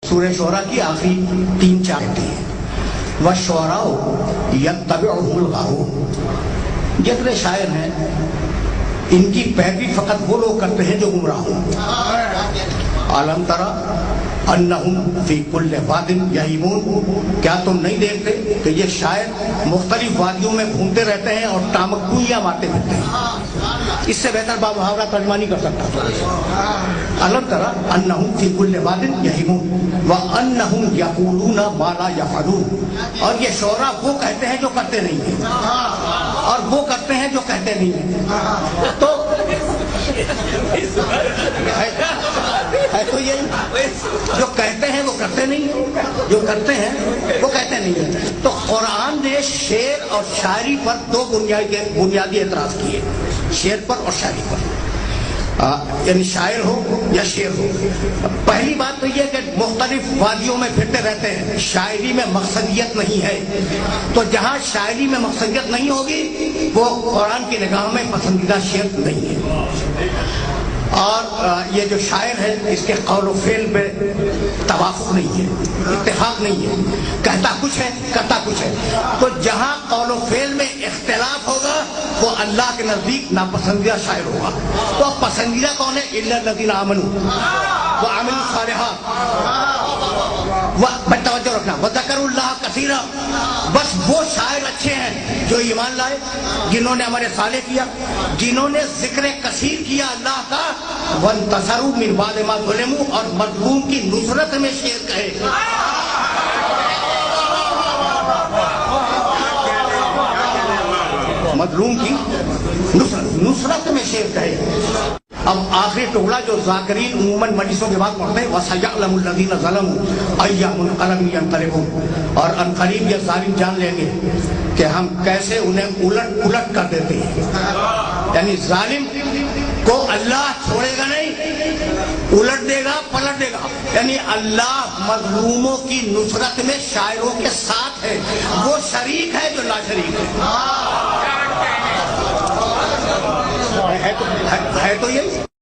سورہ شعراء کی آخری 3-4 آیتیں ہیں۔ وَالشُّعَرَاءُ يَتَّبِعُهُمُ الْغَاوُونَ، جتنے شاعر ہیں ان کی پیروی فقط وہ لوگ کرتے ہیں جو گمراہ ہوں۔ أَلَمْ تَرَ أَنَّهُمْ فِي كُلِّ وَادٍ يَهِيمُونَ، کیا تم نہیں دیکھتے کہ یہ شاعر مختلف وادیوں میں گھومتے رہتے ہیں اور ٹامکوئیاں مارتے پھرتے ہیں؟ اس سے بہتر محاورہ ترجمہ نہیں کر سکتا۔ أَلَمْ تَرَ أَنَّهُمْ فِي كُلِّ وَادٍ يَهِيمُونَ وَأَنَّهُمْ يَقُولُونَ مَا لَا يَفْعَلُونَ، اور یہ شعراء وہ کہتے ہیں جو کرتے نہیں ہیں، اور وہ کرتے ہیں جو کہتے نہیں ہیں۔ تو ہے تو یہی، جو کہتے ہیں وہ کرتے نہیں ہیں، جو کرتے ہیں وہ کہتے نہیں ہیں۔ تو قرآن نے شعر اور شاعری پر دو بنیادی اعتراض کیے، شعر پر اور شاعری پر، یعنی شاعر ہو یا شعر ہو۔ پہلی بات تو یہ کہ مختلف وادیوں میں پھرتے رہتے ہیں، شاعری میں مقصدیت نہیں ہے، تو جہاں شاعری میں مقصدیت نہیں ہوگی وہ قرآن کی نگاہ میں پسندیدہ شعر نہیں ہے۔ اور یہ جو شاعر ہے اس کے قول و فعل پہ توافق نہیں ہے، اتفاق نہیں ہے، کہتا کچھ ہے کرتا کچھ ہے۔ تو جہاں قول و فعل میں اختلاف ہوگا وہ اللہ کے نزدیک ناپسندیدہ شاعر ہوگا۔ تو اب پسندیدہ کون ہے؟ الا الذین آمنوا وعملوا الصالحات، توجہ رکھنا، وذکروا اللہ کثیرا، بس وہ شاعر اچھے ہیں جو ایمان لائے، جنہوں نے عمل صالح کیا، جنہوں نے ذکر کثیر کیا اللہ کا، وانتصروا من بعد ما ظلموا، اور مظلوم کی نصرت میں شعر کہے۔ مظلوم کی نصرت میں شعر کہے۔ اب آخری ٹکڑا جو ذاکرین عموماً مجلسوں کے بعد پڑھتے ہیں، وَسَيَعْلَمُ الَّذِينَ ظَلَمُوا أَيَّ مُنْقَلَبٍ يَنْقَلِبُونَ، اور عنقریب یہ ظالم جان لیں گے کہ ہم کیسے انہیں الٹ کر دیتے ہیں۔ یعنی ظالم کو اللہ چھوڑے گا نہیں، الٹ دے گا، پلٹ دے گا۔ یعنی اللہ مظلوموں کی نصرت میں شاعروں کے ساتھ ہے، وہ شریک ہے جو لا شریک ہے۔ ہے تو یہی۔